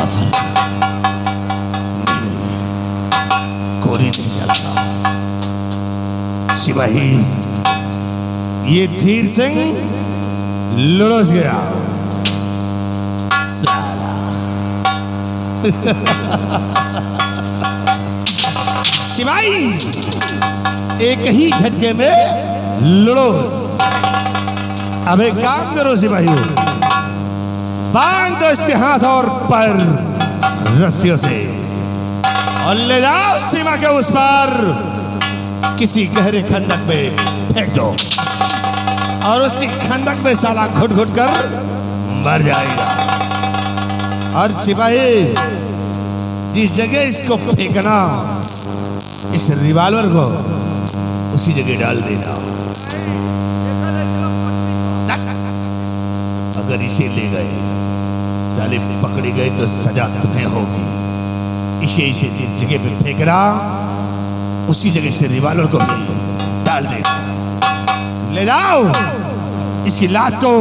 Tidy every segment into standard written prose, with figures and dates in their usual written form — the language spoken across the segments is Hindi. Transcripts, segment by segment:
साल गोली नहीं चलता। सिपाही, ये धीर सिंह लुढ़स गया साला। सिपाही, एक ही झटके में लुढ़स। अब एक काम करो सिपाहियों, बांध दो इसके हाथ और पैर रस्सियों से और ले जाओ सीमा के उस पार किसी गहरे खंदक में फेंक दो और उसी खंदक में साला घुट घुट कर मर जाएगा। और सिपाही, जिस जगह इसको फेंकना, इस रिवॉल्वर को उसी जगह डाल देना। अगर इसे ले गए, साले पकड़े गए तो सजा तुम्हें होगी। इसे जिस जगह पे फेंकना, उसी जगह से रिवॉल्वर को भी डाल देना। ले जाओ इसकी लाश को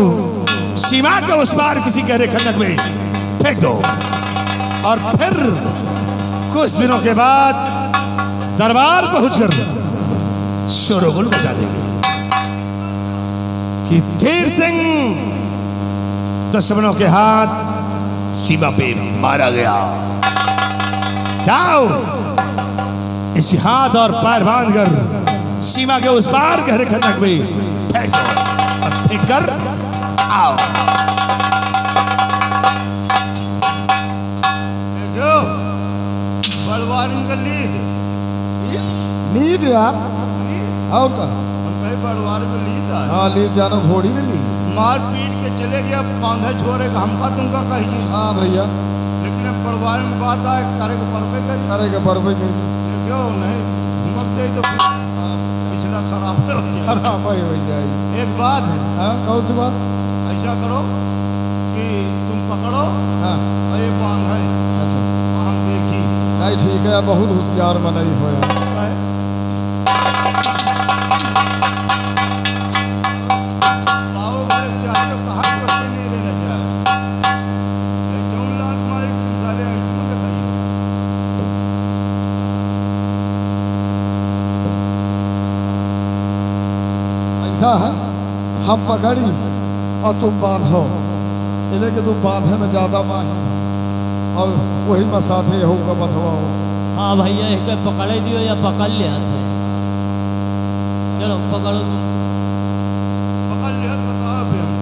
सीमा के उस पार किसी गहरे खंदक में फेंक दो और फिर कुछ दिनों के बाद दरबार पहुंचकर शोरगुल मचा देंगे कि धीर सिंह दुश्मनों के हाथ सीमा पे मारा गया। जाओ इसी हाथ और पैर बांधकर सीमा के उस पार गहरे खंदक में फेंक दो और फेंक कर आओ। देखो बलवान का नींद यार और का बलवार में लीद है। हाँ लीद जाना घोड़ी में लीद मार पीट के चले गया, पांधे छोड़े हमका तुमका कहिए। हाँ भैया, लेकिन परिवार में बात आए करे के परवे कर करेगा परवे के क्यों नहीं घूमते तो पिछला खराब हो गया। खराब हो जाएगी। एक बात है, हाँ कौन सी बात? ऐसा करो कि तुम पकड़ो हाँ और ये बांध है। अच्छा हम देखी नहीं ठीक है, बहुत होशियार मनई हो यार। ऐसा है, हम पकड़ी और तुम बांधो, इसलिए कि तुम बांधे में ज्यादा माहिर और वही में साथे होगा बधवाओ। हाँ भैया, एक पकड़े दियो या पकड़ ले आते। चलो पकड़ो तुम। पकड़ लिया तो बताओ फिर हम।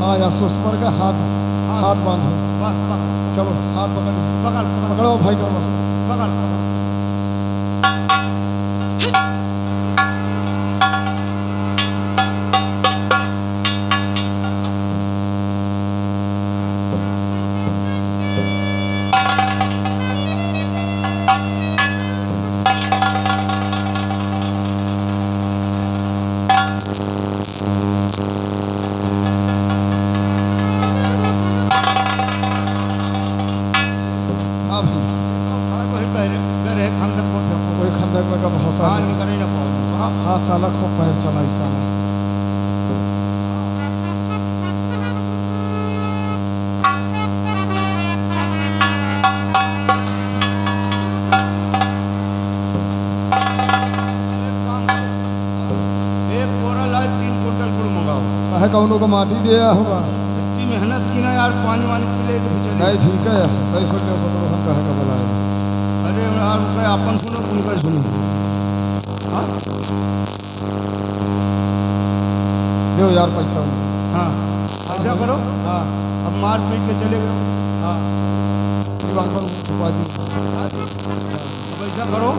हाँ या सुस्पर का हाथ बांधो। चलो हाथ पकड़ो भाई, करो पकड़ खंदक में का बहुत सारा निकल ना पाओ। हाँ साला खूब पैर चला इस साला। एक बोरा लाए 3 कुंटल गुड़ मंगाओ। है कौनों को माटी दिया होगा। इतनी मेहनत की ना यार, पानी वानी पीले तो नहीं ठीक है, नहीं सुन लो सब हम कहे का बुलाए। अरे यार उनका अपन सुनो, उनका सुनो। हाँ दो यार पैसा। हाँ ऐसा करो। हाँ अब मार पीट के चले गए। हाँ दीवार पर छुपा दी। अब ऐसा करो,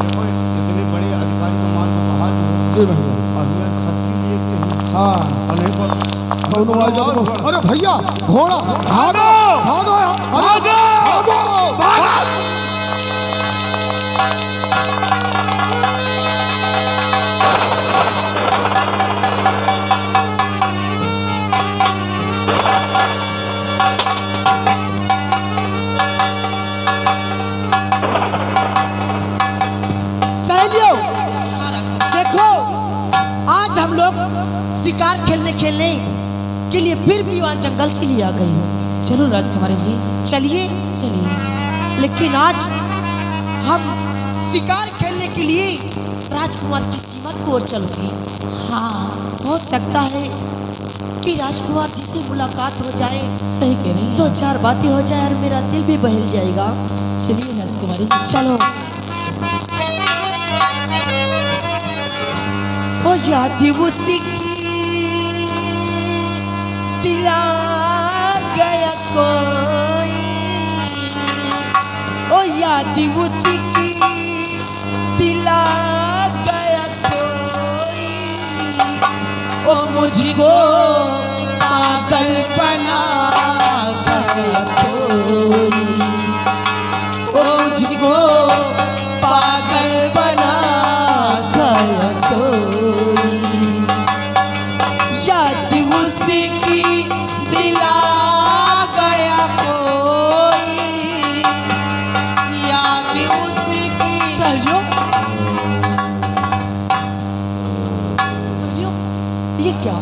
देखो इतने बड़े अधिकारी को मार को बाहर जी भैया। और मैं खत भी लिए थे। हाँ और नहीं पर कौन आ जाओ। अरे भैया घोड़ा भागो भागो भागो भागो। हंसने खेलने के लिए फिर भी वहाँ जंगल के लिए आ गई हूँ। चलो राजकुमारी जी, चलिए। चलिए। लेकिन आज हम शिकार खेलने के लिए राजकुमार की सीमा की ओर चलूंगी। हाँ, हो सकता है कि राजकुमार जी से मुलाकात हो जाए, सही कह रही हैं। दो चार बातें हो जाए और मेरा दिल भी बहल जाएगा। चलिए राजकुमारी जी। चलो। ओ याद उसी की दिला गया कोई, ओ याद उसी की दिला गया कोई, ओ मुझको पागल बना गया कोई, ओ मुझको पागल बना गया कोई, याद उसी की दिला गया कोई, याद उसी की। सहेलियों, सहेलियों, ये क्या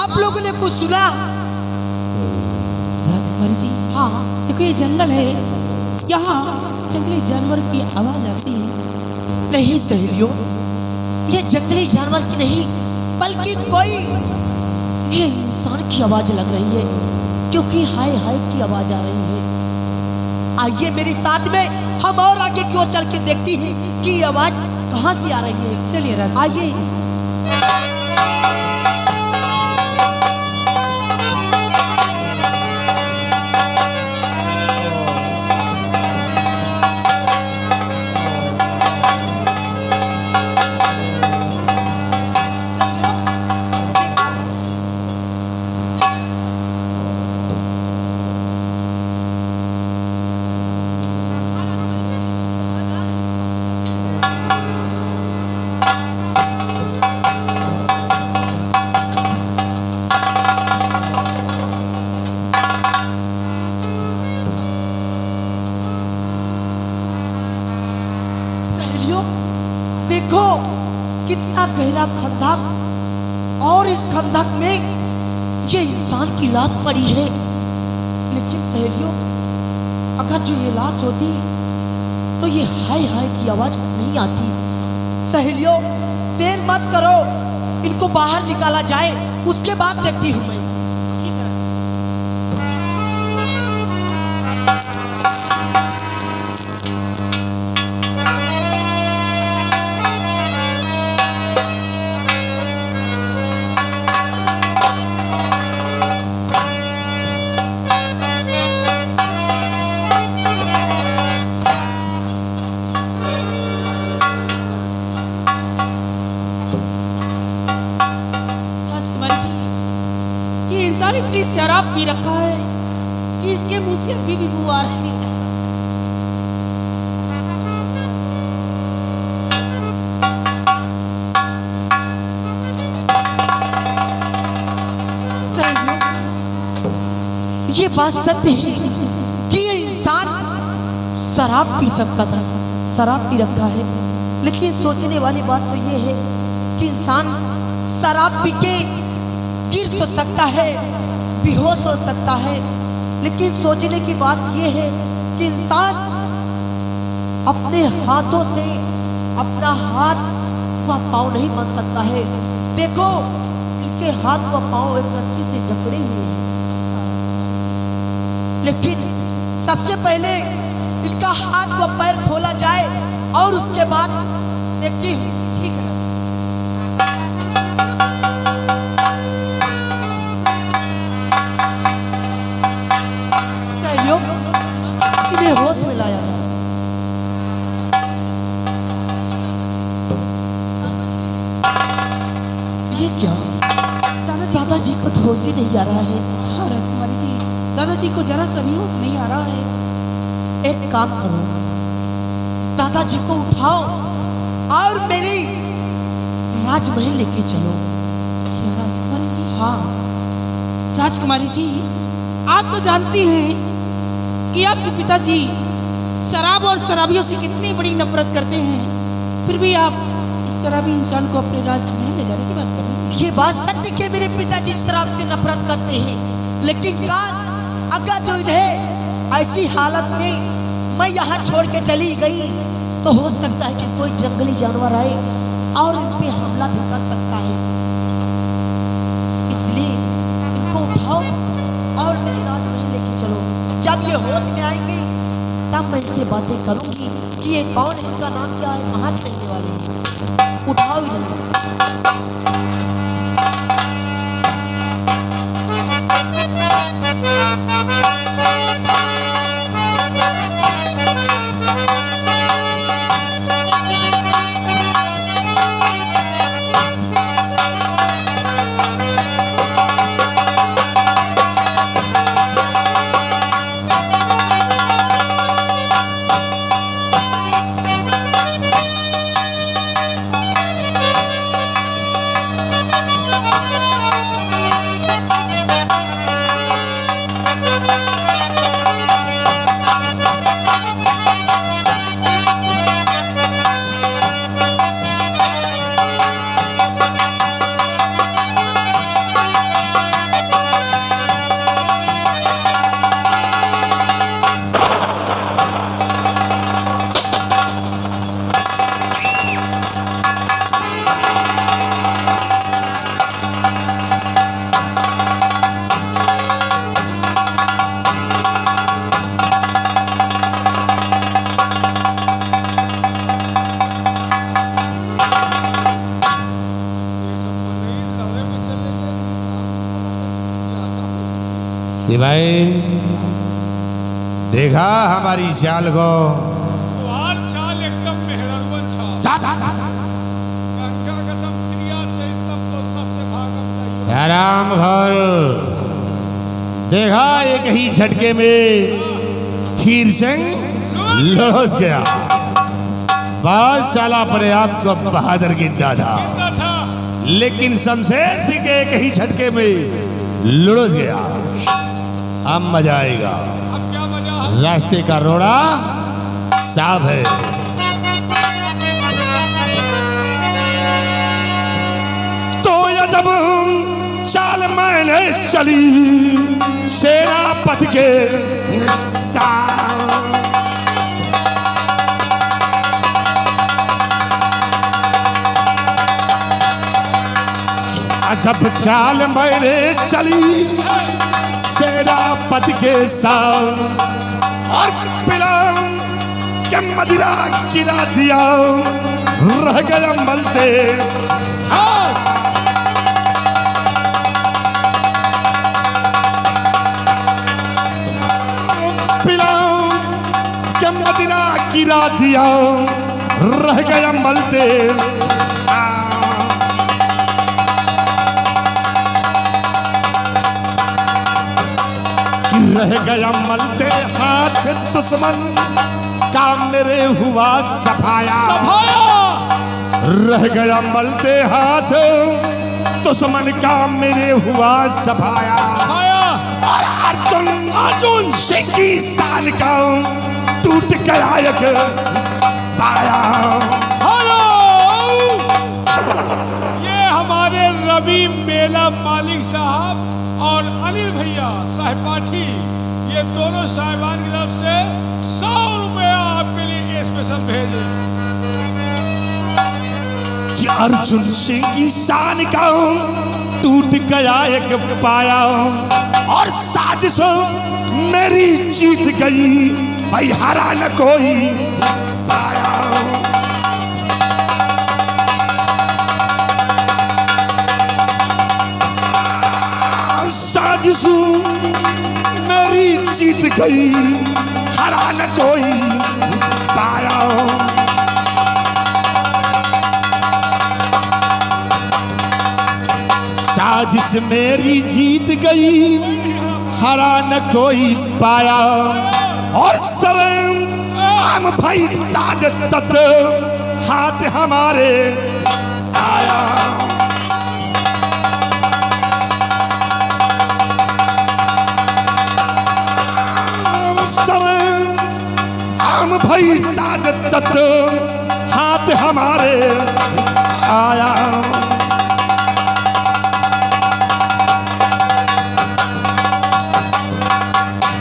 आप लोगों ने कुछ सुना? राजकुमारी जी, हाँ। देखो ये जंगल है, यहाँ जंगली जानवर की आवाज आती है। नहीं सहेलियों, ये जंगली जानवर की नहीं बल्कि कोई ये इंसान की आवाज लग रही है, क्योंकि हाय हाय की आवाज आ रही है। आइए मेरे साथ में, हम और आगे की ओर चल के देखती हैं कि ये आवाज कहाँ से आ रही है। चलिए राजकुमारी। आइए। सहेलियों, देखो कितना गहरा खंदक, और इस खंदक में ये इंसान की लाश पड़ी है। लेकिन सहेलियों, अगर जो ये लाश होती तो ये हाय हाय की आवाज नहीं आती। सहेलियों, देर मत करो, इनको बाहर निकाला जाए, उसके बाद देखती हूँ मैं। राजकुमारी जी, ये इंसान इतनी शराब पी रखा है कि इसके मुंह से अभी भी बू आ रही है। ये बात सत्य है कि ये इंसान शराब पी सकता था, शराब पी रखा है। लेकिन सोचने वाली बात तो ये है कि इंसान शराब पी के गिर तो सकता है, बेहोश हो सकता है, लेकिन सोचने की बात ये है कि इंसान अपने हाथों से अपना हाथ व पाँव नहीं बन सकता है। देखो, इनके हाथ व पाँव एक रस्सी से जकड़े हुए हैं। लेकिन सबसे पहले इनका हाथ व पैर खोला जाए और उसके बाद देखती हूँ। ठीक है। सहयोग, इन्हें होश में लाया जाए। ये क्या? दादाजी को तो होश ही नहीं आ रहा है। हाँ राजकुमारी जी, दादाजी को जरा सा भी होश नहीं आ रहा है। एक काम करो, दादाजी को उठाओ और मेरी राजमहल लेके चलो। क्या राजकुमारी जी? हाँ राजकुमारी जी, आप तो जानती हैं कि आपके पिताजी शराब और शराबियों से कितनी बड़ी नफरत करते हैं, फिर भी आप इस शराबी इंसान को अपने राजमहल ले जाने की बात कर रही हैं। ये बात सत्य के मेरे पिताजी शराब से नफरत करते हैं, लेकिन काश अगर जो इन्हें ऐसी हालत में मैं यहाँ छोड़ के चली गई तो हो सकता है कि कोई जंगली जानवर आए और इन पे हमला भी कर सकता है। इसलिए इनको उठाओ और मेरे राजमहल लेके चलो। जब ये होश में आएंगे तब मैं इनसे बातें करूंगी कि ये कौन है, इनका नाम क्या है, कहाँ से रहने वाले हैं। उठाओ इन्हें। सिवाय देखा हमारी चाल को। तुम्हार चाल एकदम मेहरबन चाल। गंगा गतम क्रिया चैतम तो सबसे भागम नहीं। राम घर देखा एक ही झटके में थीर सिंह लड़स गया। बात साला पर आपको बहादुर गिद्दा था, लेकिन शमशेर सिंह के एक ही झटके में लुढ़स गया। अब मजा आएगा। अब क्या मजा है? रास्ते का रोड़ा साफ है। तो ये जब चाल मैंने चली सेनापति के साथ, जब चाल मैंने चली सेनापति के साथ और पिला के मदिरा गिरा दिया, रह गया मलते। पिला के मदिरा गिरा दिया, रह गया मलते। रह गया मलते हाथ दुश्मन का मेरे हुआ सफाया। रह गया मलते हाथ दुश्मन का मेरे हुआ सफाया। और अर्जुन सिंह की शान का टूट गया एक पाया। ये हमारे रवि मेला मालिक साहब और अनिल भैया सहपाठी, ये दोनों साहिबान की तरफ से 100 रुपया आपके लिए स्पेशल भेजे। अर्जुन सिंह की शान का टूट गया एक पाया, और साजिश मेरी जीत गई, भाई हरा न कोई पाया। साजिश मेरी जीत गई, हरा न कोई पाया। साजिश मेरी जीत गई, हरा न कोई पाया। और शर्म आम भाई ताज तत हाथ हमारे आया। आम भाई ताज तत हाथ हमारे आया।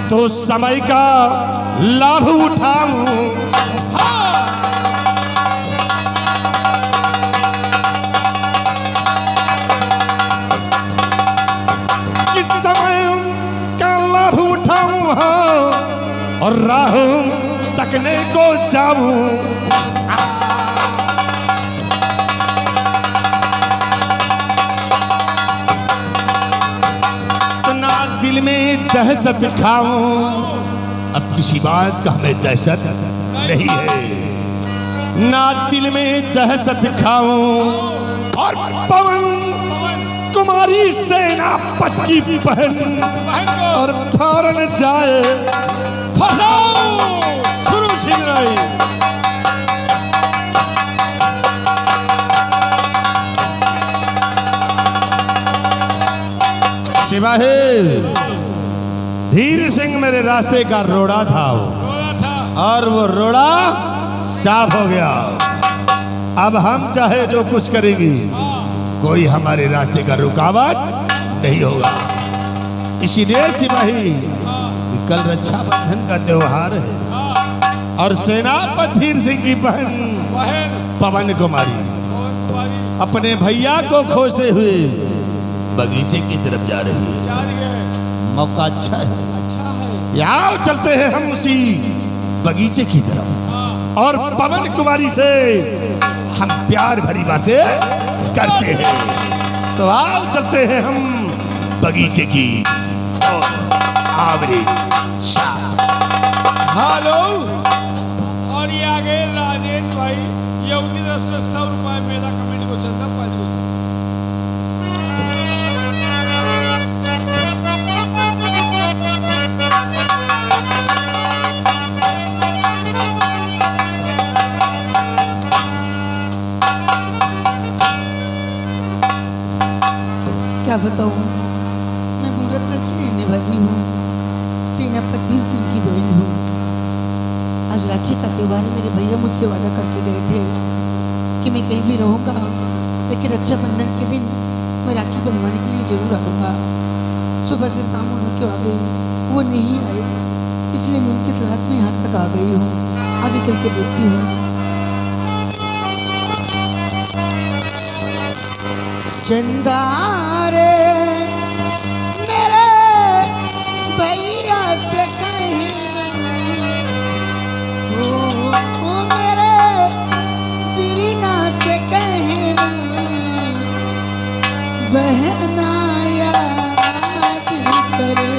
तो समय का लाभ उठाऊं। किस समय का लाभ उठाऊं और राह तकने को जाऊं। दिल में दहशत खाऊं। अब किसी बात का हमें दहशत नहीं है, ना दिल में दहशत खाऊं। और पवन कुमारी सेनापति की बहन और फौरन जाए फसाओ शुरू छिन रही। सिपाही धीर सिंह मेरे रास्ते का रोड़ा था और वो रोड़ा साफ हो गया। अब हम चाहे जो कुछ करेंगे कोई हमारे रास्ते का रुकावट नहीं होगा। इसीलिए सिपाही कल रक्षाबंधन का त्योहार है और सेनापति धीर सिंह की बहन पवन कुमारी अपने भैया को खोजते हुए बगीचे की तरफ जा रही है। मौका अच्छा है, यहाँ चलते हैं हम उसी बगीचे की तरफ और पवन कुमारी से हम प्यार भरी बातें करते हैं। तो आओ चलते हैं हम बगीचे की आवरी शाह। हेलो, और ये आगे राजेश भाई, ये उनकी तरफ से 100 रुपए मेला कमेटी को चंदा पास। क्या बताऊँ, मैं मूरत लड़की रहने वाली हूँ, सेनापति धीर सिंह की बहन हूँ। आज राखी का त्योहार मेरे भैया मुझसे वादा करके गए थे कि मैं कहीं भी रहूँगा लेकिन रक्षाबंधन के दिन मैं राखी बनवाने के लिए जरूर आऊँगा। सुबह से शाम होने क्यों आ गई, वो नहीं आए, इसलिए मैं उनकी तलाश में यहाँ तक आ गई हूँ। आगे चल के देखती हूँ। चंदा रे मेरे भैया से कहीं, ओ मेरे बीरीना से कहना, बहना याद करे।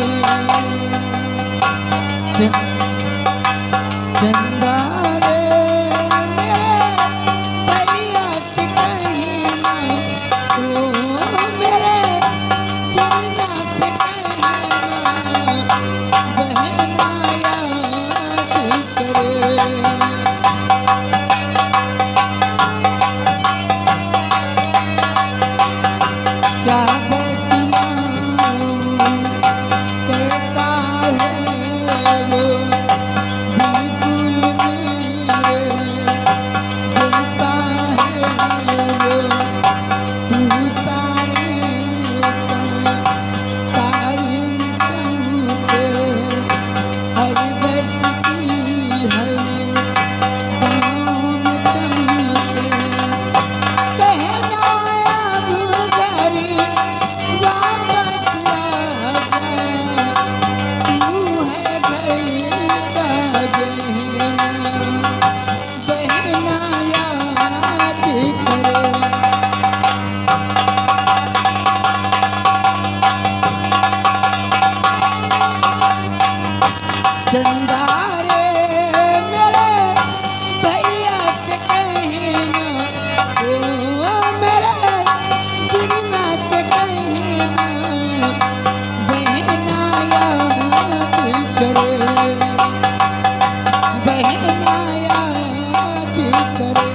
चंदा रे मेरे भैया से कहना, ओ मेरे बीरीना से कहना, बहना याद करे। क्या बतलाऊं कैसा है वो, बिल्कुल मेरे जैसा है वो। तू सारे सारी में चमके, हर बसती हर गाँव में चमके। कहना अब घर वापस आजा, तू है घर का बहना, बहना याद करे। चंदा रे मेरे भैया से कहना, ओ मेरे बीरीना से कहना, बहना याद करे, बहना याद करे।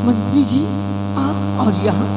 मंत्री जी, आप और यहाँ